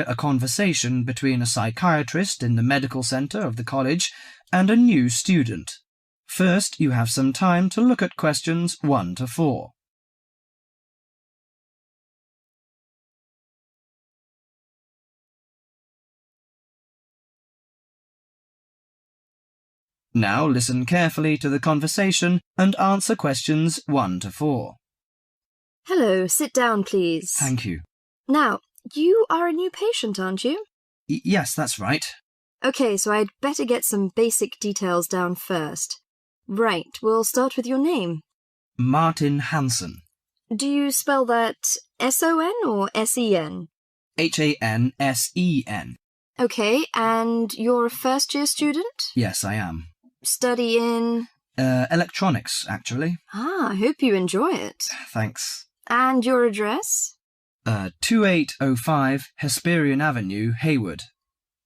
hear a conversation between a psychiatrist in the medical centre of the college and a new student. First, you have some time to look at questions 1 to 4. Now listen carefully to the conversation and answer questions 1 to 4. Hello, sit down, please. Thank you. Now, you are a new patient, aren't you? Yes, that's right. OK, so I'd better get some basic details down first. Right, we'll start with your name. Martin Hansen. Do you spell that S-O-N or S-E-N? Hansen. OK, and you're a first-year student? Yes, I am. Study in? Electronics, actually. I hope you enjoy it. Thanks. And your address? 2805 Hesperian Avenue, Hayward.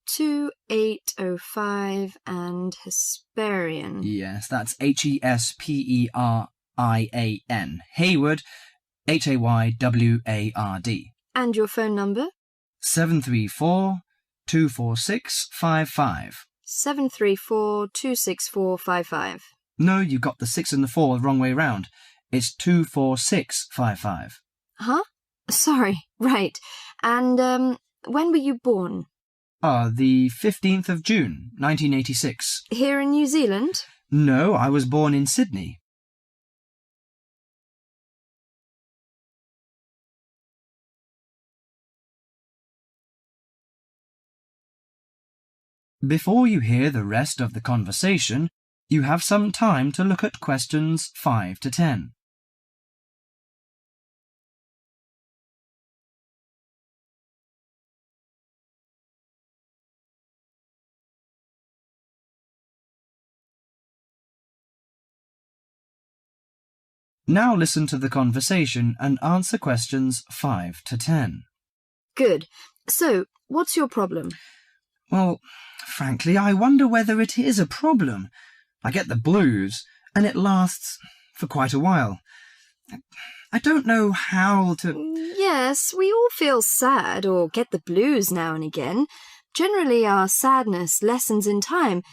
2805 and Hesperian. Yes, that's Hesperian. Hayward, Hayward. And your phone number? 734-246-55. 734-264-55. No, you got the 6 and the 4 the wrong way round. It's 24655. Huh? Sorry, right. And, when were you born? The 15th of June, 1986. Here in New Zealand? No, I was born in Sydney. Before you hear the rest of the conversation, you have some time to look at questions 5 to 10. Now listen to the conversation and answer questions 5 to 10. Good. So, what's your problem? Well, frankly, I wonder whether it is a problem. I get the blues, and it lasts for quite a while. I don't know how to... Yes, we all feel sad or get the blues now and again. Generally, our sadness lessens in time,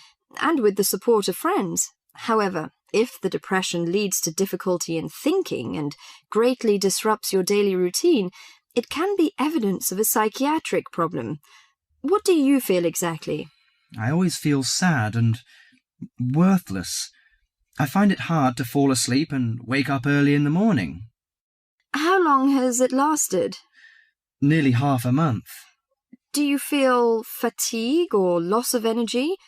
and with the support of friends. However, if the depression leads to difficulty in thinking and greatly disrupts your daily routine, it can be evidence of a psychiatric problem. What do you feel exactly? I always feel sad and worthless. I find it hard to fall asleep and wake up early in the morning. How long has it lasted? Nearly half a month. Do you feel fatigue or loss of energy?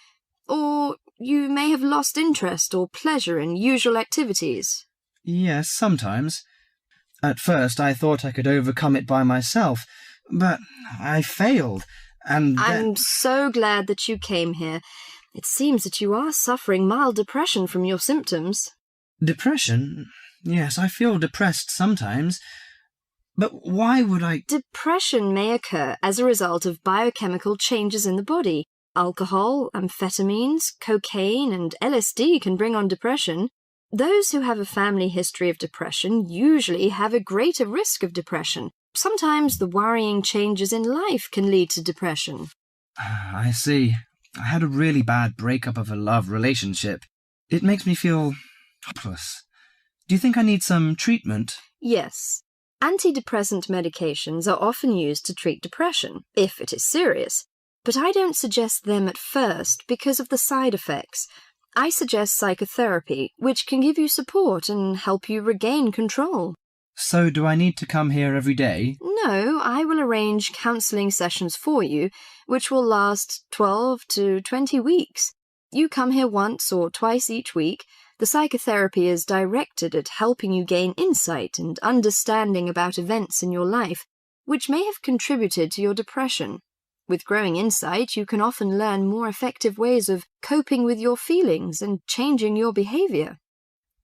Or you may have lost interest or pleasure in usual activities? Yes, sometimes. At first I thought I could overcome it by myself, but I failed, and I'm so glad that you came here. It seems that you are suffering mild depression from your symptoms. Depression? Yes, I feel depressed sometimes. But why would I... Depression may occur as a result of biochemical changes in the body. Alcohol, amphetamines, cocaine, and LSD can bring on depression. Those who have a family history of depression usually have a greater risk of depression. Sometimes the worrying changes in life can lead to depression. I see. I had a really bad breakup of a love relationship. It makes me feel hopeless. Do you think I need some treatment? Yes. Antidepressant medications are often used to treat depression, if it is serious. But I don't suggest them at first because of the side effects. I suggest psychotherapy, which can give you support and help you regain control. So do I need to come here every day? No, I will arrange counselling sessions for you, which will last 12 to 20 weeks. You come here once or twice each week. The psychotherapy is directed at helping you gain insight and understanding about events in your life, which may have contributed to your depression. With growing insight, you can often learn more effective ways of coping with your feelings and changing your behaviour.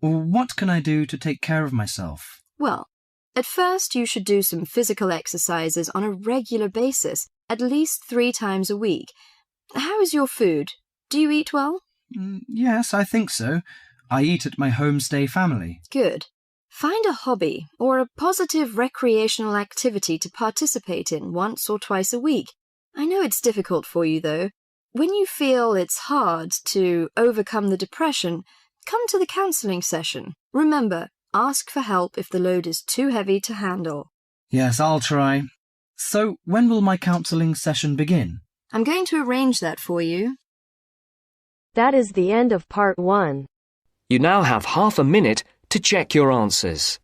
What can I do to take care of myself? Well, at first you should do some physical exercises on a regular basis, at least 3 times a week. How is your food? Do you eat well? Yes, I think so. I eat at my homestay family. Good. Find a hobby or a positive recreational activity to participate in once or twice a week. I know it's difficult for you, though. When you feel it's hard to overcome the depression, come to the counselling session. Remember, ask for help if the load is too heavy to handle. Yes, I'll try. So, when will my counselling session begin? I'm going to arrange that for you. That is the end of part 1. You now have half a minute to check your answers.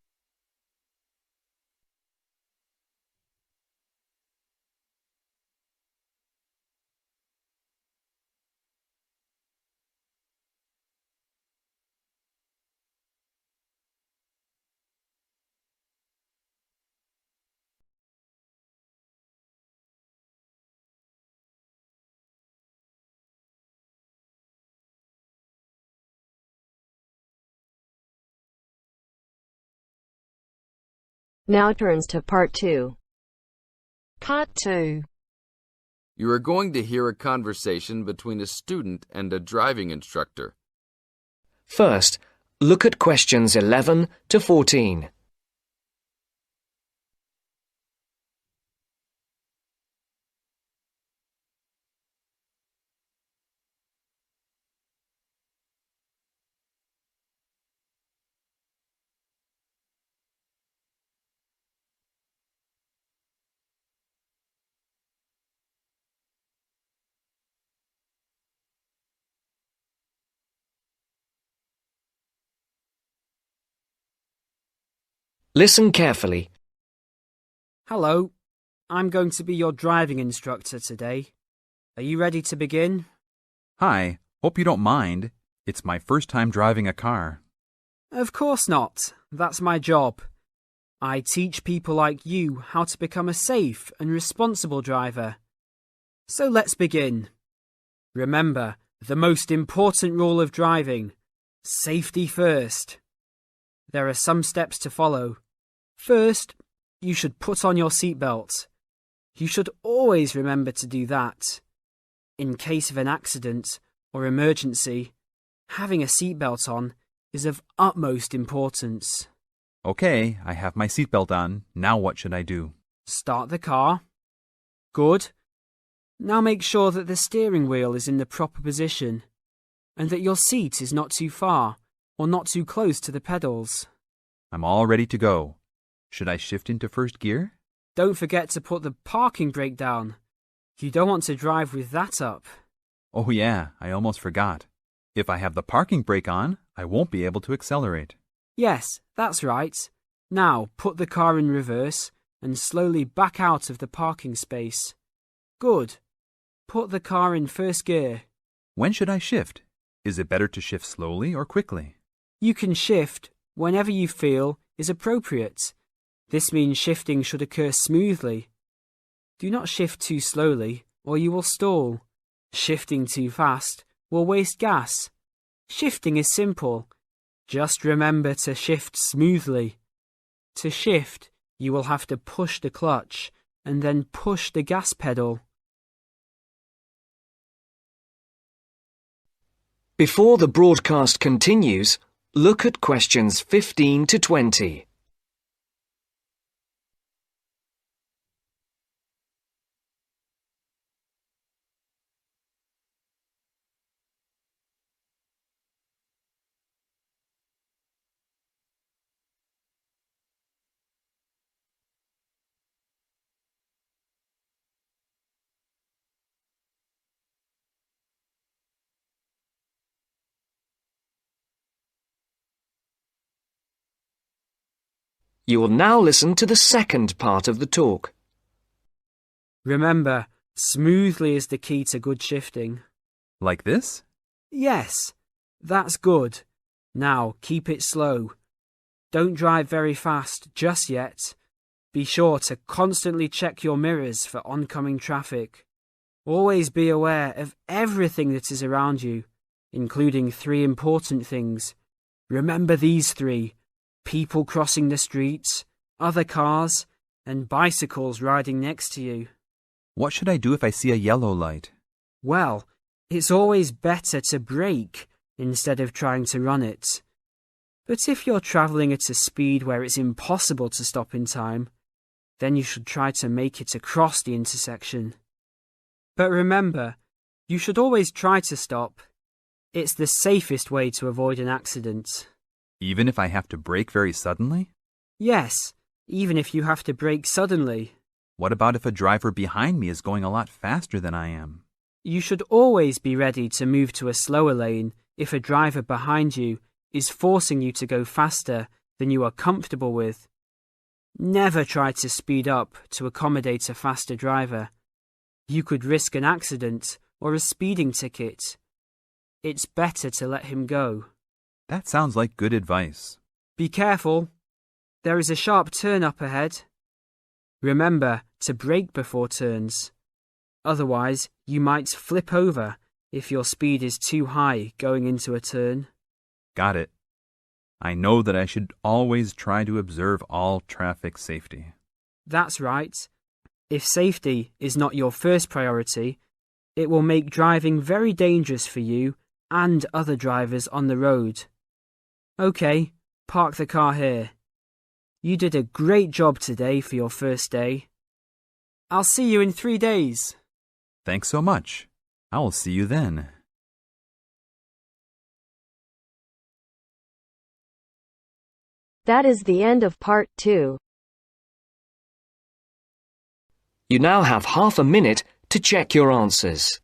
Now turns to part 2. Part 2. You are going to hear a conversation between a student and a driving instructor. First, look at questions 11 to 14. Listen carefully. Hello, I'm going to be your driving instructor today. Are you ready to begin? Hi, hope you don't mind. It's my first time driving a car. Of course not. That's my job. I teach people like you how to become a safe and responsible driver. So let's begin. Remember, the most important rule of driving: safety first. There are some steps to follow. First, you should put on your seatbelt. You should always remember to do that. In case of an accident or emergency, having a seatbelt on is of utmost importance. Okay, I have my seatbelt on. Now what should I do? Start the car. Good. Now make sure that the steering wheel is in the proper position and that your seat is not too far or not too close to the pedals. I'm all ready to go. Should I shift into first gear? Don't forget to put the parking brake down. You don't want to drive with that up. Oh yeah, I almost forgot. If I have the parking brake on, I won't be able to accelerate. Yes, that's right. Now put the car in reverse and slowly back out of the parking space. Good. Put the car in first gear. When should I shift? Is it better to shift slowly or quickly? You can shift whenever you feel is appropriate. This means shifting should occur smoothly. Do not shift too slowly or you will stall. Shifting too fast will waste gas. Shifting is simple. Just remember to shift smoothly. To shift, you will have to push the clutch and then push the gas pedal. Before the broadcast continues, look at questions 15 to 20. You will now listen to the second part of the talk. Remember, smoothly is the key to good shifting. Like this? Yes, that's good. Now keep it slow. Don't drive very fast just yet. Be sure to constantly check your mirrors for oncoming traffic. Always be aware of everything that is around you, including 3 important things. Remember these 3: people crossing the streets, other cars, and bicycles riding next to you. What should I do if I see a yellow light? Well, it's always better to brake instead of trying to run it. But if you're travelling at a speed where it's impossible to stop in time, then you should try to make it across the intersection. But remember, you should always try to stop. It's the safest way to avoid an accident. Even if I have to brake very suddenly? Yes, even if you have to brake suddenly. What about if a driver behind me is going a lot faster than I am? You should always be ready to move to a slower lane if a driver behind you is forcing you to go faster than you are comfortable with. Never try to speed up to accommodate a faster driver. You could risk an accident or a speeding ticket. It's better to let him go. That sounds like good advice. Be careful. There is a sharp turn up ahead. Remember to brake before turns. Otherwise, you might flip over if your speed is too high going into a turn. Got it. I know that I should always try to observe all traffic safety. That's right. If safety is not your first priority, it will make driving very dangerous for you and other drivers on the road. Okay, park the car here. You did a great job today for your first day. I'll see you in 3 days. Thanks so much. I will see you then. That is the end of part 2. You now have half a minute to check your answers.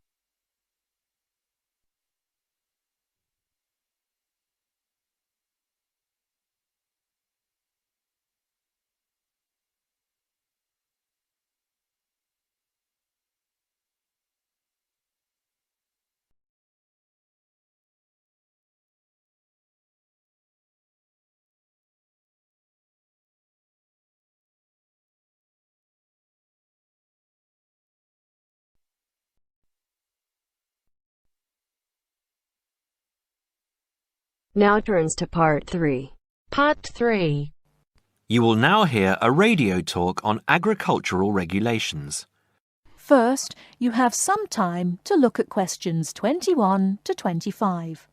Now turns to part 3. Part 3. You will now hear a radio talk on agricultural regulations. First, you have some time to look at questions 21 to 25.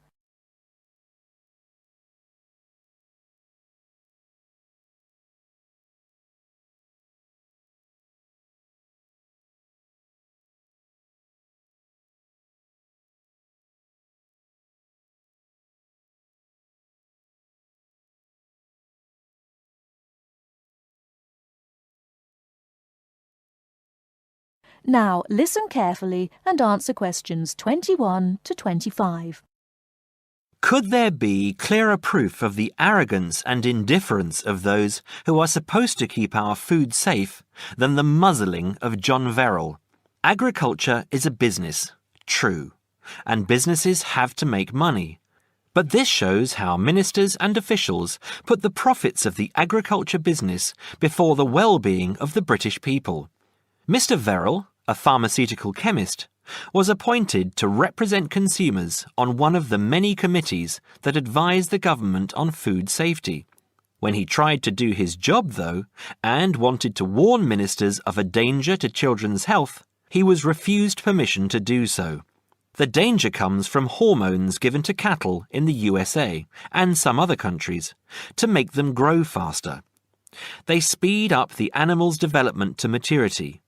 Now listen carefully and answer questions 21 to 25. Could there be clearer proof of the arrogance and indifference of those who are supposed to keep our food safe than the muzzling of John Verrill? Agriculture is a business, true, and businesses have to make money. But this shows how ministers and officials put the profits of the agriculture business before the well-being of the British people. Mr. Verrill, a pharmaceutical chemist, was appointed to represent consumers on one of the many committees that advise the government on food safety. When he tried to do his job, though, and wanted to warn ministers of a danger to children's health, he was refused permission to do so. The danger comes from hormones given to cattle in the USA and some other countries to make them grow faster. They speed up the animal's development to maturity,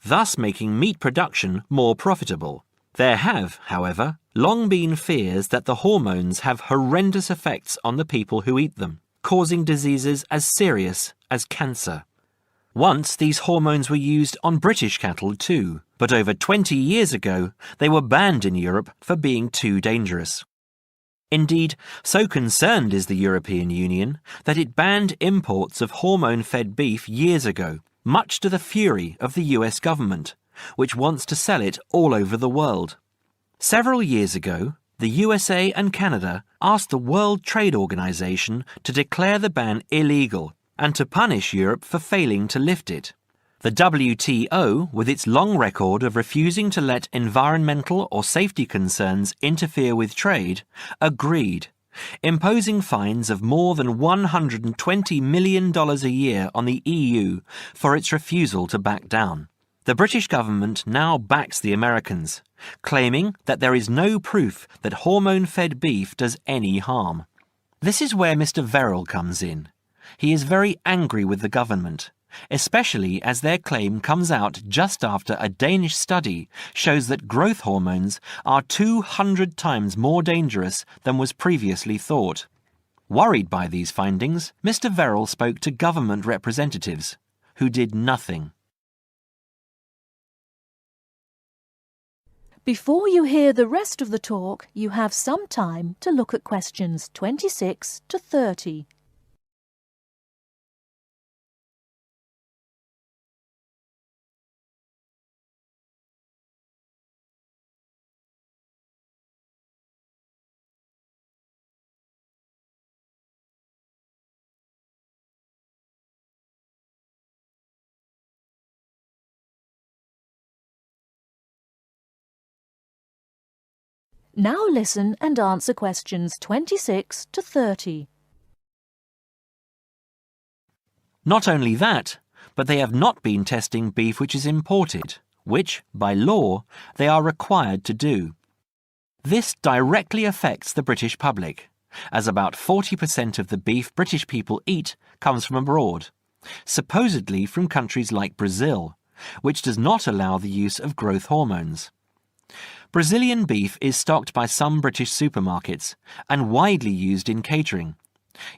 thus making meat production more profitable. There have, however, long been fears that the hormones have horrendous effects on the people who eat them, causing diseases as serious as cancer. Once these hormones were used on British cattle too, but over 20 years ago they were banned in Europe for being too dangerous. Indeed, so concerned is the European Union that it banned imports of hormone-fed beef years ago, much to the fury of the US government, which wants to sell it all over the world. Several years ago, the USA and Canada asked the World Trade Organization to declare the ban illegal and to punish Europe for failing to lift it. The WTO, with its long record of refusing to let environmental or safety concerns interfere with trade, agreed, imposing fines of more than $120 million a year on the EU for its refusal to back down. The British government now backs the Americans, claiming that there is no proof that hormone-fed beef does any harm. This is where Mr. Verrill comes in. He is very angry with the government especially as their claim comes out just after a Danish study shows that growth hormones are 200 times more dangerous than was previously thought. Worried by these findings, Mr. Verrill spoke to government representatives, who did nothing. Before you hear the rest of the talk, you have some time to look at questions 26 to 30. Now listen and answer questions 26 to 30. Not only that, but they have not been testing beef which is imported, which, by law, they are required to do. This directly affects the British public, as about 40% of the beef British people eat comes from abroad, supposedly from countries like Brazil, which does not allow the use of growth hormones. Brazilian beef is stocked by some British supermarkets and widely used in catering.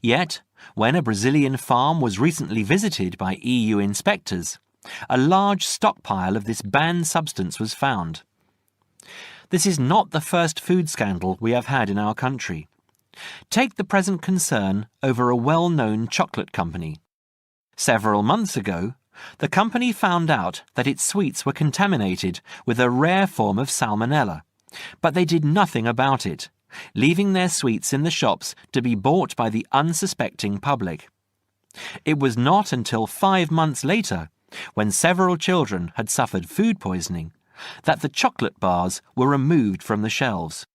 Yet, when a Brazilian farm was recently visited by EU inspectors, a large stockpile of this banned substance was found. This is not the first food scandal we have had in our country. Take the present concern over a well-known chocolate company. Several months ago, the company found out that its sweets were contaminated with a rare form of salmonella, but they did nothing about it, leaving their sweets in the shops to be bought by the unsuspecting public. It was not until 5 months later, when several children had suffered food poisoning, that the chocolate bars were removed from the shelves.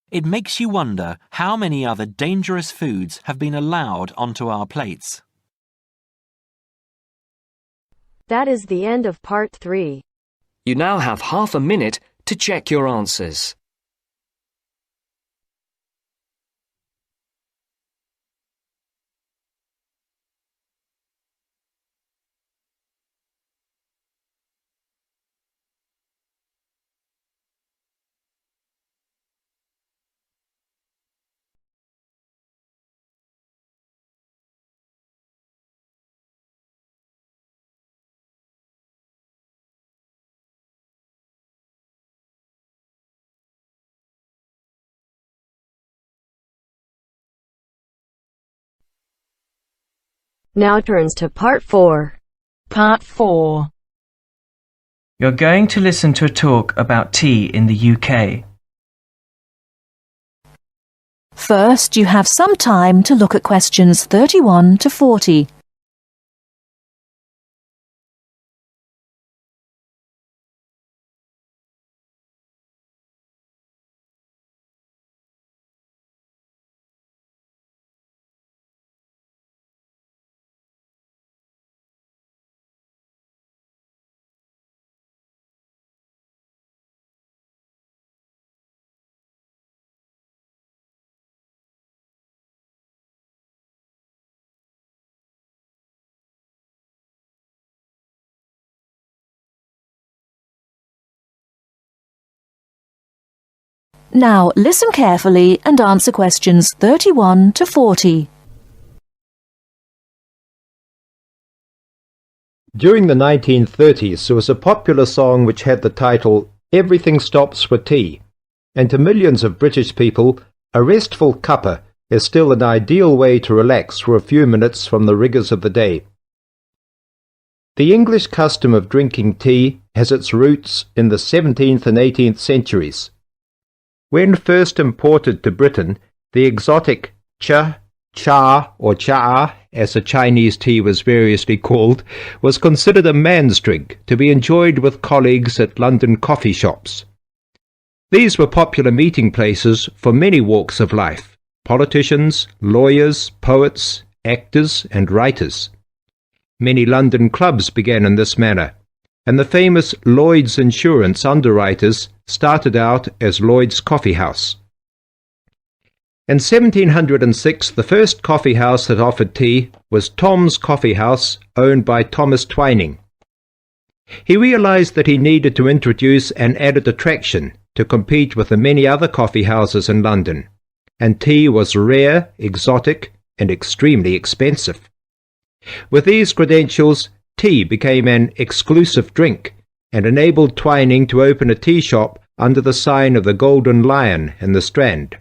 It makes you wonder how many other dangerous foods have been allowed onto our plates. That is the end of part 3. You now have half a minute to check your answers. Now turns to part 4. Part 4. You're going to listen to a talk about tea in the UK. First, you have some time to look at questions 31 to 40. Now listen carefully and answer questions 31 to 40. During the 1930s, there was a popular song which had the title, "Everything Stops for Tea," and to millions of British people, a restful cuppa is still an ideal way to relax for a few minutes from the rigours of the day. The English custom of drinking tea has its roots in the 17th and 18th centuries. When first imported to Britain, the exotic cha, or cha, as the Chinese tea was variously called, was considered a man's drink to be enjoyed with colleagues at London coffee shops. These were popular meeting places for many walks of life: politicians, lawyers, poets, actors, and writers. Many London clubs began in this manner, and the famous Lloyd's Insurance underwriters started out as Lloyd's Coffee House. In 1706, the first coffee house that offered tea was Tom's Coffee House, owned by Thomas Twining. He realized that he needed to introduce an added attraction to compete with the many other coffee houses in London, and tea was rare, exotic, and extremely expensive. With these credentials, tea became an exclusive drink and enabled Twining to open a tea shop under the sign of the Golden Lion in the Strand.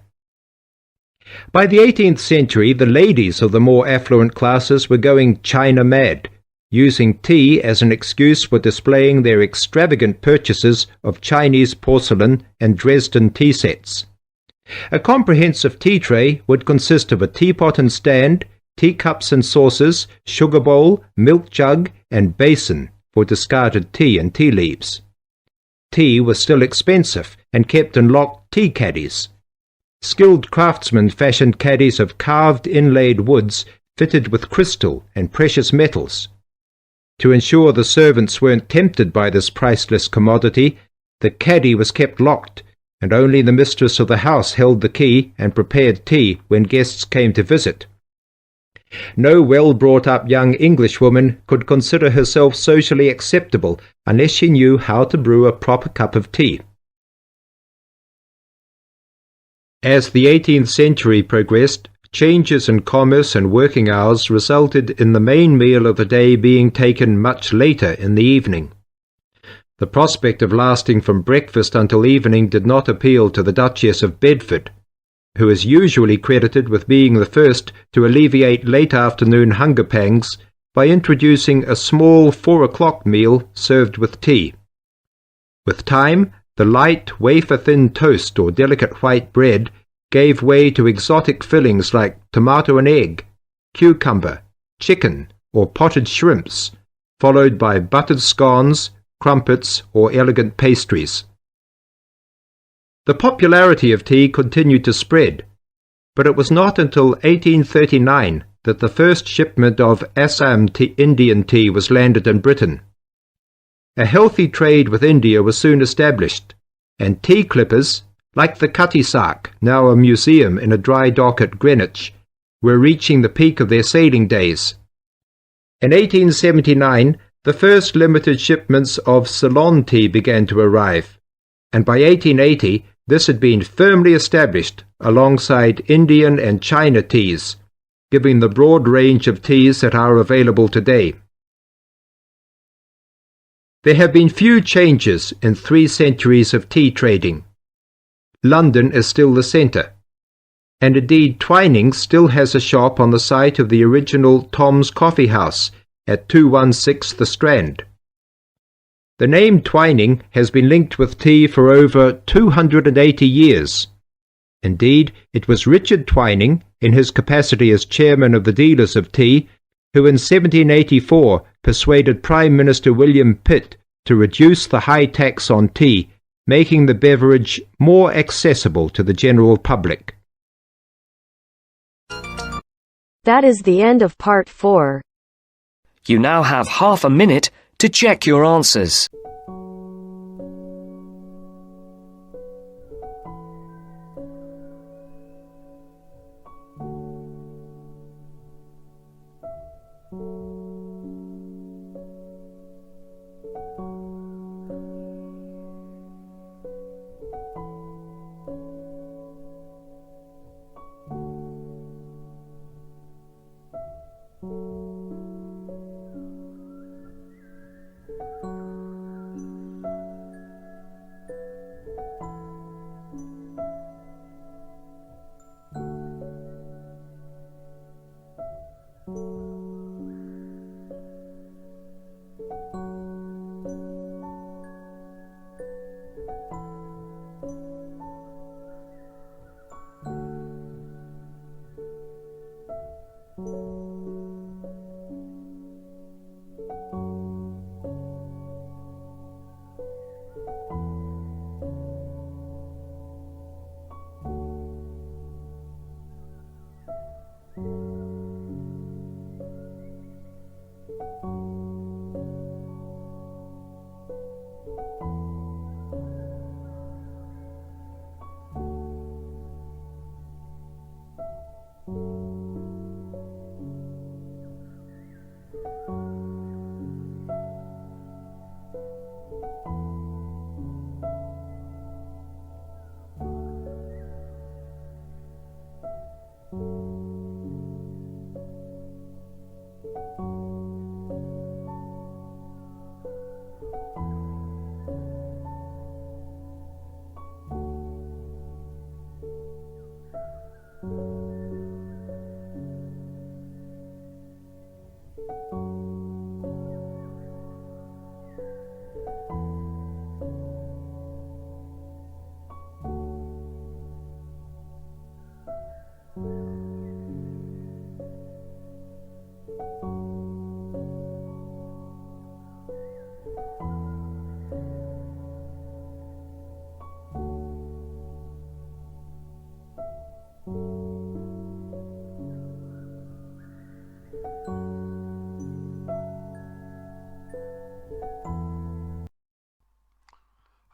By the 18th century, the ladies of the more affluent classes were going China mad, using tea as an excuse for displaying their extravagant purchases of Chinese porcelain and Dresden tea sets. A comprehensive tea tray would consist of a teapot and stand, teacups and saucers, sugar bowl, milk jug, and basin for discarded tea and tea leaves. Tea was still expensive and kept in locked tea caddies. Skilled craftsmen fashioned caddies of carved inlaid woods fitted with crystal and precious metals. To ensure the servants weren't tempted by this priceless commodity, the caddy was kept locked, and only the mistress of the house held the key and prepared tea when guests came to visit. No well-brought-up young Englishwoman could consider herself socially acceptable unless she knew how to brew a proper cup of tea. As the 18th century progressed, changes in commerce and working hours resulted in the main meal of the day being taken much later in the evening. The prospect of lasting from breakfast until evening did not appeal to the Duchess of Bedford, who is usually credited with being the first to alleviate late afternoon hunger pangs by introducing a small 4 o'clock meal served with tea. With time, the light, wafer-thin toast or delicate white bread gave way to exotic fillings like tomato and egg, cucumber, chicken, or potted shrimps, followed by buttered scones, crumpets, or elegant pastries. The popularity of tea continued to spread, but it was not until 1839 that the first shipment of Assam Indian tea was landed in Britain. A healthy trade with India was soon established, and tea clippers, like the Cutty Sark, now a museum in a dry dock at Greenwich, were reaching the peak of their sailing days. In 1879, the first limited shipments of Ceylon tea began to arrive, and by 1880 this had been firmly established alongside Indian and China teas, giving the broad range of teas that are available today. There have been few changes in 3 centuries of tea trading. London is still the centre, and indeed Twining still has a shop on the site of the original Tom's Coffee House at 216 The Strand. The name Twining has been linked with tea for over 280 years. Indeed, it was Richard Twining, in his capacity as chairman of the dealers of tea, who in 1784 persuaded Prime Minister William Pitt to reduce the high tax on tea, making the beverage more accessible to the general public. That is the end of part 4. You now have half a minute to check your answers.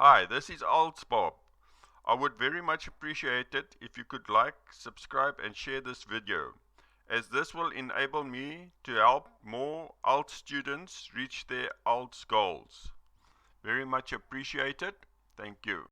Hi, this is IELTS Bob. I would very much appreciate it if you could like, subscribe and share this video, as this will enable me to help more IELTS students reach their IELTS goals. Very much appreciated. Thank you.